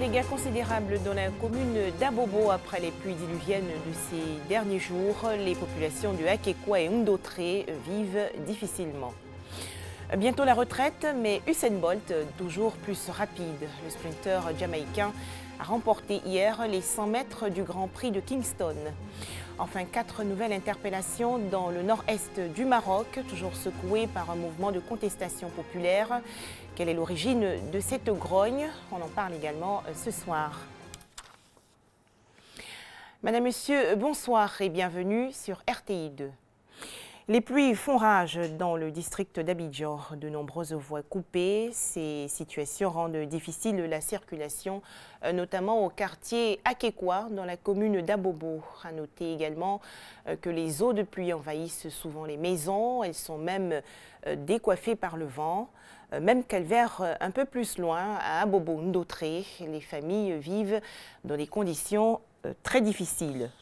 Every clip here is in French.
dégâts considérables dans la commune d'Abobo après les pluies diluviennes de ces derniers jours. Les populations de Akekwa et Ndotré vivent difficilement. Bientôt la retraite, mais Usain Bolt, toujours plus rapide. Le sprinter jamaïcain a remporté hier les 100 mètres du Grand Prix de Kingston. Enfin, 4 nouvelles interpellations dans le nord-est du Maroc, toujours secoué par un mouvement de contestation populaire. Quelle est l'origine de cette grogne? On en parle également ce soir. Madame, Monsieur, bonsoir et bienvenue sur RTI 2. Les pluies font rage dans le district d'Abidjan. De nombreuses voies coupées. Ces situations rendent difficile la circulation, notamment au quartier Akekwa, dans la commune d'Abobo. À noter également que les eaux de pluie envahissent souvent les maisons. Elles sont même décoiffées par le vent. Même calvaire un peu plus loin, à Abobo Ndotré, les familles vivent dans des conditions très difficiles.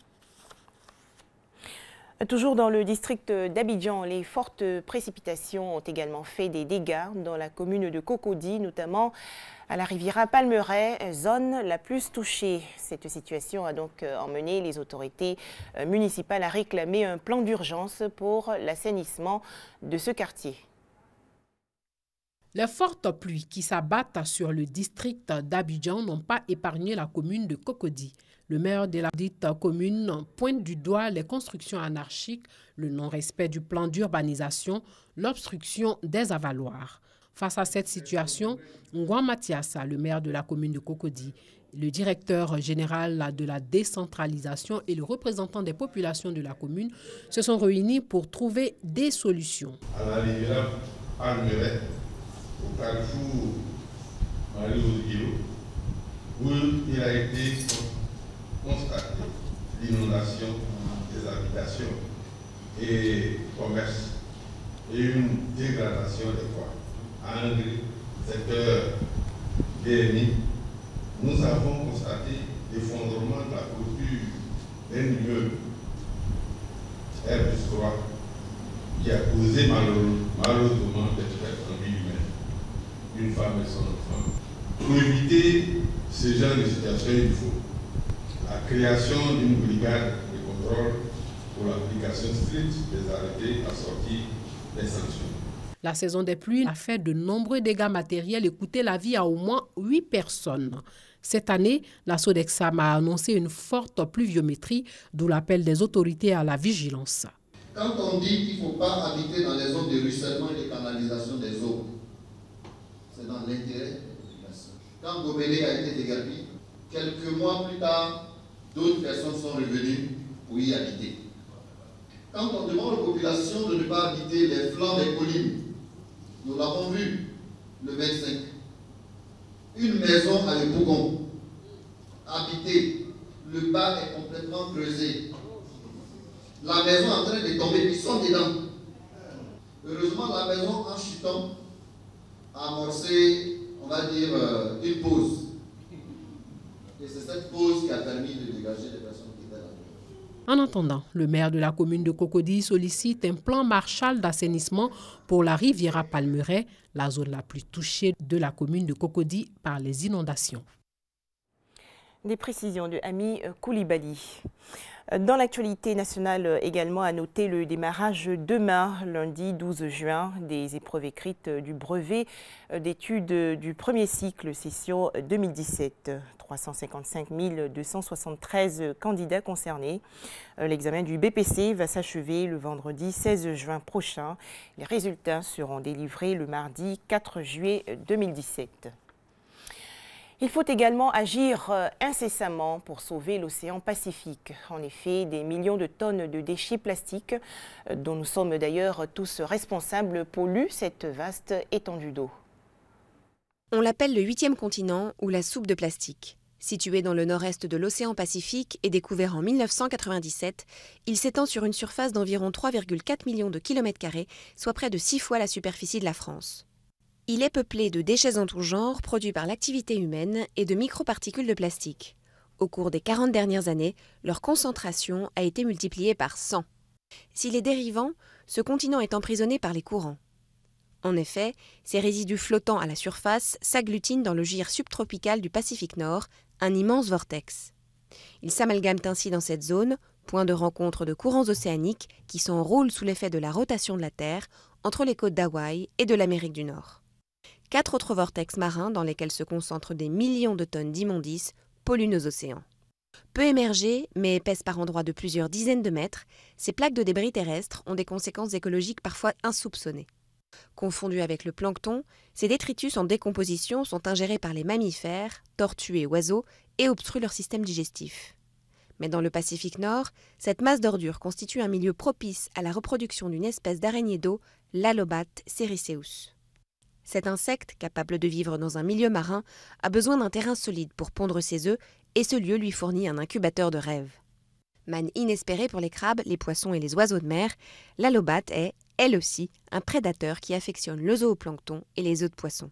Toujours dans le district d'Abidjan, les fortes précipitations ont également fait des dégâts dans la commune de Cocody, notamment à la Riviera Palmeraie, zone la plus touchée. Cette situation a donc emmené les autorités municipales à réclamer un plan d'urgence pour l'assainissement de ce quartier. Les fortes pluies qui s'abattent sur le district d'Abidjan n'ont pas épargné la commune de Cocody. Le maire de la dite commune pointe du doigt les constructions anarchiques, le non-respect du plan d'urbanisation, l'obstruction des avaloirs. Face à cette situation, Ngwan Mathiassa, le maire de la commune de Cocody, le directeur général de la décentralisation et le représentant des populations de la commune se sont réunis pour trouver des solutions. À la rivière Palmeraie, au carrefour Marie-Odilo, où il a été constaté l'inondation des habitations et commerces et une dégradation des voies. À Angry, secteur BMI, nous avons constaté l'effondrement de la clôture d'un immeuble R+3 qui a causé malheureusement des pertes en vie humaine, une femme et son enfant. Pour éviter ce genre de situation, il faut la création d'une brigade de contrôle pour l'application stricte des arrêtés assortis des sanctions. La saison des pluies a fait de nombreux dégâts matériels et coûté la vie à au moins 8 personnes. Cette année, la Sodexam a annoncé une forte pluviométrie, d'où l'appel des autorités à la vigilance. Quand on dit qu'il ne faut pas habiter dans les zones de ruissellement et de canalisation des eaux, c'est dans l'intérêt de la population. Quand Gobelé a été déguerpi, quelques mois plus tard, d'autres personnes sont revenues pour y habiter. Quand on demande aux populations de ne pas habiter les flancs des collines, nous l'avons vu le 25. Une maison à Le Bougon, habitée, le bas est complètement creusé. La maison est en train de tomber, ils sont dedans. Heureusement, la maison en chutant a amorcé, on va dire, une pause. Et c'est cette pause qui a permis de dégager les personnes qui étaient là. En attendant, le maire de la commune de Cocody sollicite un plan Marshall d'assainissement pour la Riviera Palmeraie, la zone la plus touchée de la commune de Cocody par les inondations. Des précisions de Ami Koulibaly. Dans l'actualité nationale également, à noter le démarrage demain, lundi 12 juin, des épreuves écrites du brevet d'études du premier cycle session 2017. 355 273 candidats concernés. L'examen du BPC va s'achever le vendredi 16 juin prochain. Les résultats seront délivrés le mardi 4 juillet 2017. Il faut également agir incessamment pour sauver l'océan Pacifique. En effet, des millions de tonnes de déchets plastiques, dont nous sommes d'ailleurs tous responsables, polluent cette vaste étendue d'eau. On l'appelle le 8e continent ou la soupe de plastique. Situé dans le nord-est de l'océan Pacifique et découvert en 1997, il s'étend sur une surface d'environ 3,4 millions de kilomètres carrés, soit près de 6 fois la superficie de la France. Il est peuplé de déchets en tout genre produits par l'activité humaine et de microparticules de plastique. Au cours des 40 dernières années, leur concentration a été multipliée par 100. S'il est dérivant, ce continent est emprisonné par les courants. En effet, ces résidus flottants à la surface s'agglutinent dans le gir subtropical du Pacifique Nord, un immense vortex. Ils s'amalgament ainsi dans cette zone, point de rencontre de courants océaniques qui s'enroulent sous l'effet de la rotation de la Terre entre les côtes d'Hawaï et de l'Amérique du Nord. 4 autres vortex marins dans lesquels se concentrent des millions de tonnes d'immondices polluent nos océans. Peu émergées, mais épaisses par endroits de plusieurs dizaines de mètres, ces plaques de débris terrestres ont des conséquences écologiques parfois insoupçonnées. Confondus avec le plancton, ces détritus en décomposition sont ingérés par les mammifères, tortues et oiseaux et obstruent leur système digestif. Mais dans le Pacifique Nord, cette masse d'ordures constitue un milieu propice à la reproduction d'une espèce d'araignée d'eau, l'Allobate sericeus. Cet insecte, capable de vivre dans un milieu marin, a besoin d'un terrain solide pour pondre ses œufs et ce lieu lui fournit un incubateur de rêve. Manne inespérée pour les crabes, les poissons et les oiseaux de mer, l'Allobate est, elle aussi, un prédateur qui affectionne le zooplancton et les œufs de poisson.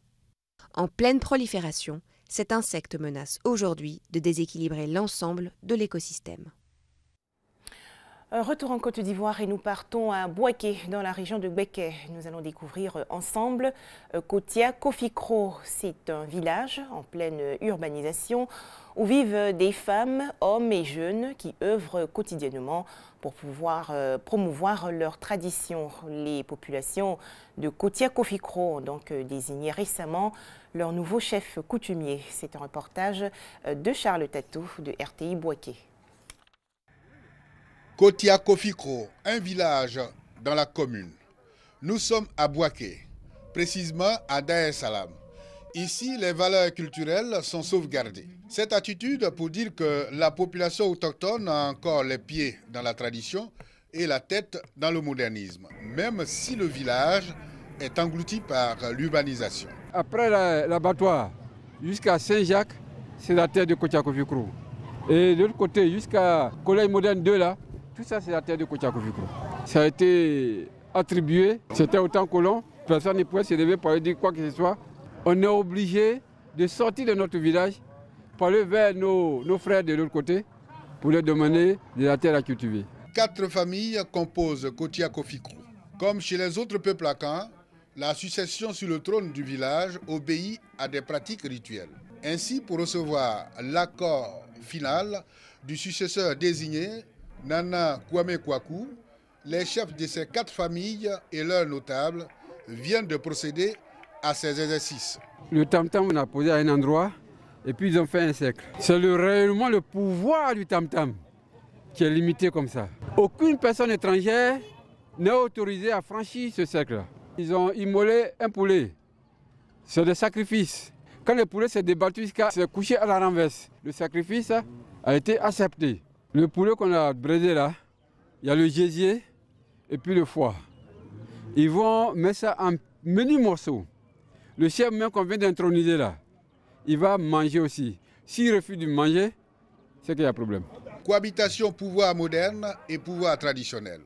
En pleine prolifération, cet insecte menace aujourd'hui de déséquilibrer l'ensemble de l'écosystème. Retour en Côte d'Ivoire et nous partons à Bouaké, dans la région de Gbeke. Nous allons découvrir ensemble Kotia Kofikro. C'est un village en pleine urbanisation où vivent des femmes, hommes et jeunes qui œuvrent quotidiennement pour pouvoir promouvoir leurs traditions. Les populations de Kotia Kofikro ont donc désigné récemment leur nouveau chef coutumier. C'est un reportage de Charles Tatou de RTI Bouaké. Kotia Kofikro, un village dans la commune. Nous sommes à Bouaké, précisément à Dar es Salaam. Ici, les valeurs culturelles sont sauvegardées. Cette attitude pour dire que la population autochtone a encore les pieds dans la tradition et la tête dans le modernisme, même si le village est englouti par l'urbanisation. Après l'abattoir jusqu'à Saint-Jacques, c'est la terre de Kotia Kofikro. Et de l'autre côté, jusqu'à Collège Moderne 2, là, tout ça, c'est la terre de Kotia Kofikro. Ça a été attribué, c'était au temps colon, personne ne pouvait se lever pour dire quoi que ce soit. On est obligé de sortir de notre village pour aller vers nos frères de l'autre côté pour leur demander de la terre à cultiver. 4 familles composent Kotia Kofikro. Comme chez les autres peuples akans, la succession sur le trône du village obéit à des pratiques rituelles. Ainsi, pour recevoir l'accord final du successeur désigné, Nana Kwame Kwaku, les chefs de ces 4 familles et leurs notables viennent de procéder à ces exercices. Le tam-tam, on a posé à un endroit et puis ils ont fait un cercle. C'est réellement le pouvoir du tam-tam qui est limité comme ça. Aucune personne étrangère n'est autorisée à franchir ce cercle-là. Ils ont immolé un poulet. C'est des sacrifices. Quand le poulet s'est débattu jusqu'à se coucher à la renverse, le sacrifice a été accepté. Le poulet qu'on a braisé là, il y a le gésier et puis le foie. Ils vont mettre ça en menus morceaux. Le chef même qu'on vient d'introniser là, il va manger aussi. S'il refuse de manger, c'est qu'il y a un problème. Cohabitation pouvoir moderne et pouvoir traditionnel.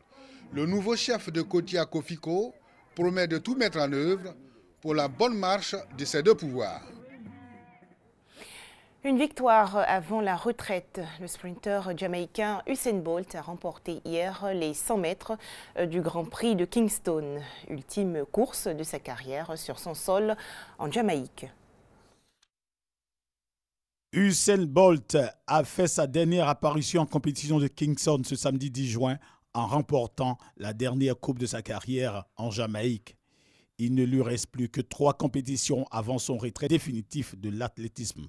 Le nouveau chef de Kotia Kofikro promet de tout mettre en œuvre pour la bonne marche de ces 2 pouvoirs. Une victoire avant la retraite. Le sprinter jamaïcain Usain Bolt a remporté hier les 100 mètres du Grand Prix de Kingston, ultime course de sa carrière sur son sol en Jamaïque. Usain Bolt a fait sa dernière apparition en compétition de Kingston ce samedi 10 juin en remportant la dernière coupe de sa carrière en Jamaïque. Il ne lui reste plus que 3 compétitions avant son retrait définitif de l'athlétisme.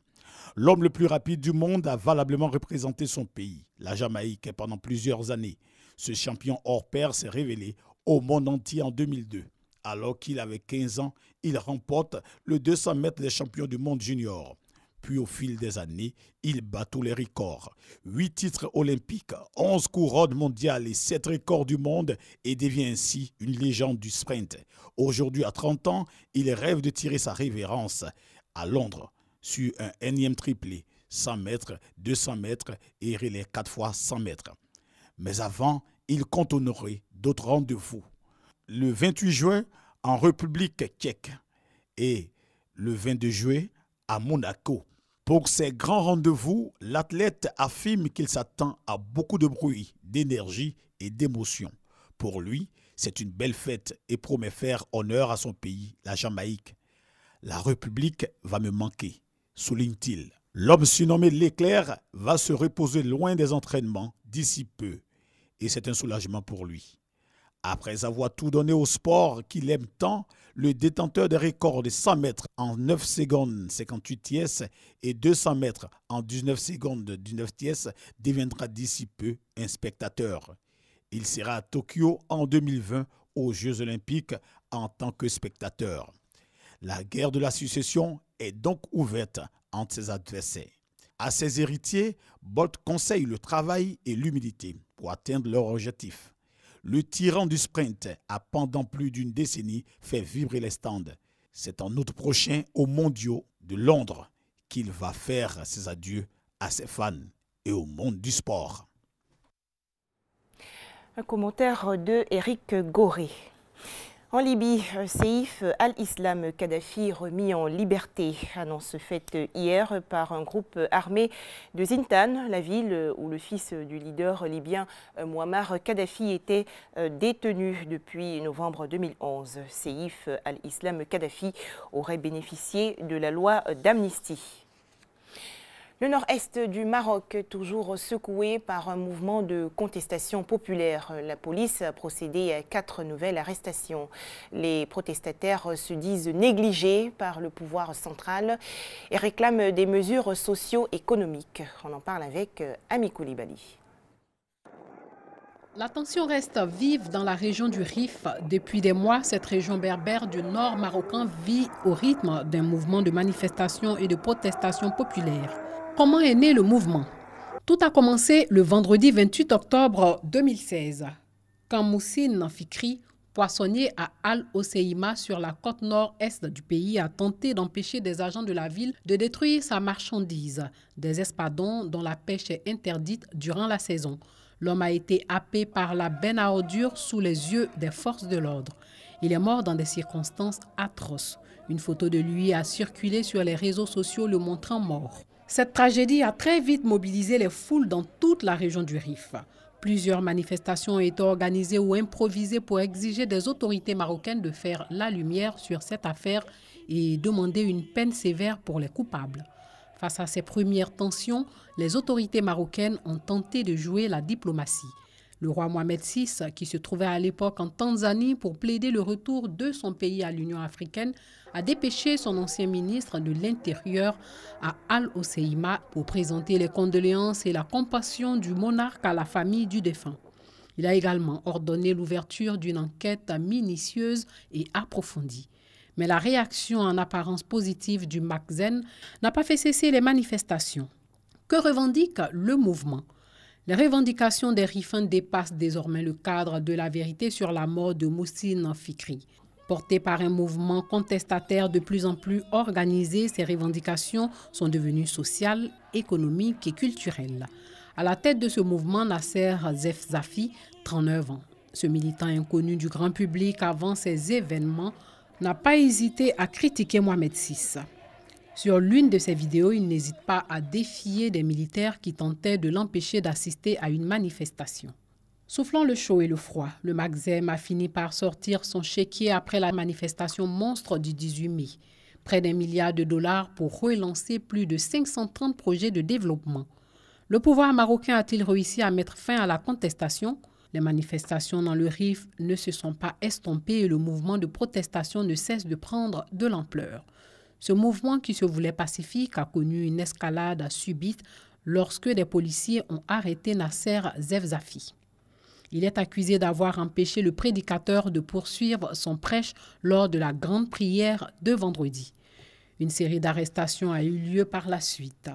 L'homme le plus rapide du monde a valablement représenté son pays, la Jamaïque, pendant plusieurs années. Ce champion hors pair s'est révélé au monde entier en 2002. Alors qu'il avait 15 ans, il remporte le 200 mètres des champions du monde junior. Puis au fil des années, il bat tous les records. 8 titres olympiques, 11 couronnes mondiales et 7 records du monde et devient ainsi une légende du sprint. Aujourd'hui, à 30 ans, il rêve de tirer sa révérence à Londres sur un énième triplé, 100 mètres, 200 mètres et relais 4 fois 100 mètres. Mais avant, il compte honorer d'autres rendez-vous. Le 28 juin, en République tchèque et le 22 juillet, à Monaco. Pour ces grands rendez-vous, l'athlète affirme qu'il s'attend à beaucoup de bruit, d'énergie et d'émotion. Pour lui, C'est une belle fête et promet faire honneur à son pays, la Jamaïque. La République va me manquer, souligne-t-il. L'homme surnommé l'Éclair va se reposer loin des entraînements d'ici peu et c'est un soulagement pour lui. Après avoir tout donné au sport qu'il aime tant, le détenteur des records de 100 mètres en 9 secondes 58 tièces et 200 mètres en 19 secondes 19 tièces deviendra d'ici peu un spectateur. Il sera à Tokyo en 2020 aux Jeux Olympiques en tant que spectateur. La guerre de la succession est donc ouverte entre ses adversaires. À ses héritiers, Bolt conseille le travail et l'humilité pour atteindre leur objectif. Le tyran du sprint a pendant plus d'une décennie fait vibrer les stands. C'est en août prochain aux Mondiaux de Londres qu'il va faire ses adieux à ses fans et au monde du sport. Un commentaire de Éric Goré. En Libye, Seif al-Islam Kadhafi remis en liberté. Annonce faite hier par un groupe armé de Zintan, la ville où le fils du leader libyen Muammar Kadhafi était détenu depuis novembre 2011. Seif al-Islam Kadhafi aurait bénéficié de la loi d'amnistie. Le nord-est du Maroc, toujours secoué par un mouvement de contestation populaire. La police a procédé à 4 nouvelles arrestations. Les protestataires se disent négligés par le pouvoir central et réclament des mesures socio-économiques. On en parle avec Ami Koulibaly. La tension reste vive dans la région du Rif. Depuis des mois, cette région berbère du nord marocain vit au rythme d'un mouvement de manifestation et de protestation populaire. Comment est né le mouvement? Tout a commencé le vendredi 28 octobre 2016, quand Moussine Fikri, poissonnier à Al-Hoceïma sur la côte nord-est du pays, a tenté d'empêcher des agents de la ville de détruire sa marchandise, des espadons dont la pêche est interdite durant la saison. L'homme a été happé par la benne à ordures sous les yeux des forces de l'ordre. Il est mort dans des circonstances atroces. Une photo de lui a circulé sur les réseaux sociaux le montrant mort. Cette tragédie a très vite mobilisé les foules dans toute la région du Rif. Plusieurs manifestations ont été organisées ou improvisées pour exiger des autorités marocaines de faire la lumière sur cette affaire et demander une peine sévère pour les coupables. Face à ces premières tensions, les autorités marocaines ont tenté de jouer la diplomatie. Le roi Mohamed VI, qui se trouvait à l'époque en Tanzanie pour plaider le retour de son pays à l'Union africaine, a dépêché son ancien ministre de l'Intérieur à Al-Hoceïma pour présenter les condoléances et la compassion du monarque à la famille du défunt. Il a également ordonné l'ouverture d'une enquête minutieuse et approfondie. Mais la réaction en apparence positive du Makzen n'a pas fait cesser les manifestations. Que revendique le mouvement? Les revendications des Rifains dépassent désormais le cadre de la vérité sur la mort de Moussine Fikri. Portées par un mouvement contestataire de plus en plus organisé, ces revendications sont devenues sociales, économiques et culturelles. À la tête de ce mouvement, Nasser Zefzafi, 39 ans. Ce militant inconnu du grand public avant ces événements n'a pas hésité à critiquer Mohamed VI. Sur l'une de ses vidéos, il n'hésite pas à défier des militaires qui tentaient de l'empêcher d'assister à une manifestation. Soufflant le chaud et le froid, le Makzen a fini par sortir son chéquier après la manifestation monstre du 18 mai. Près d'1 milliard de dollars pour relancer plus de 530 projets de développement. Le pouvoir marocain a-t-il réussi à mettre fin à la contestation? Les manifestations dans le Rif ne se sont pas estompées et le mouvement de protestation ne cesse de prendre de l'ampleur. Ce mouvement qui se voulait pacifique a connu une escalade subite lorsque des policiers ont arrêté Nasser Zefzafi. Il est accusé d'avoir empêché le prédicateur de poursuivre son prêche lors de la grande prière de vendredi. Une série d'arrestations a eu lieu par la suite.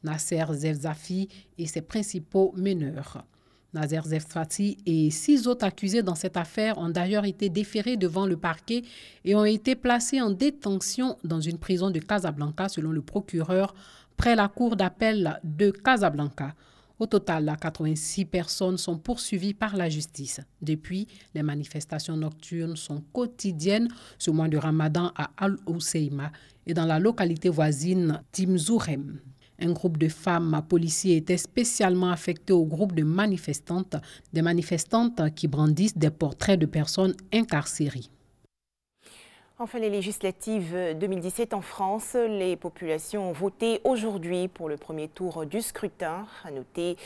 Nasser Zefzafi et ses principaux meneurs. Nasser Zefzafi et 6 autres accusés dans cette affaire ont d'ailleurs été déférés devant le parquet et ont été placés en détention dans une prison de Casablanca selon le procureur près la cour d'appel de Casablanca. Au total, 86 personnes sont poursuivies par la justice. Depuis, les manifestations nocturnes sont quotidiennes ce mois de Ramadan à Al-Hoceïma et dans la localité voisine Timzourem. Un groupe de femmes policiers était spécialement affecté au groupe de manifestantes, des manifestantes qui brandissent des portraits de personnes incarcérées. Enfin, les législatives 2017 en France, les populations ont voté aujourd'hui pour le premier tour du scrutin. À noter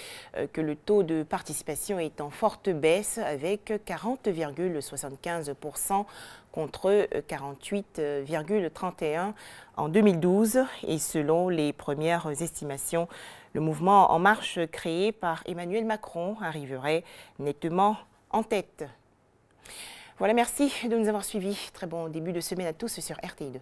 que le taux de participation est en forte baisse avec 40,75% contre 48,31% en 2012. Et selon les premières estimations, le mouvement En Marche créé par Emmanuel Macron arriverait nettement en tête. Voilà, merci de nous avoir suivis. Très bon début de semaine à tous sur RTI2.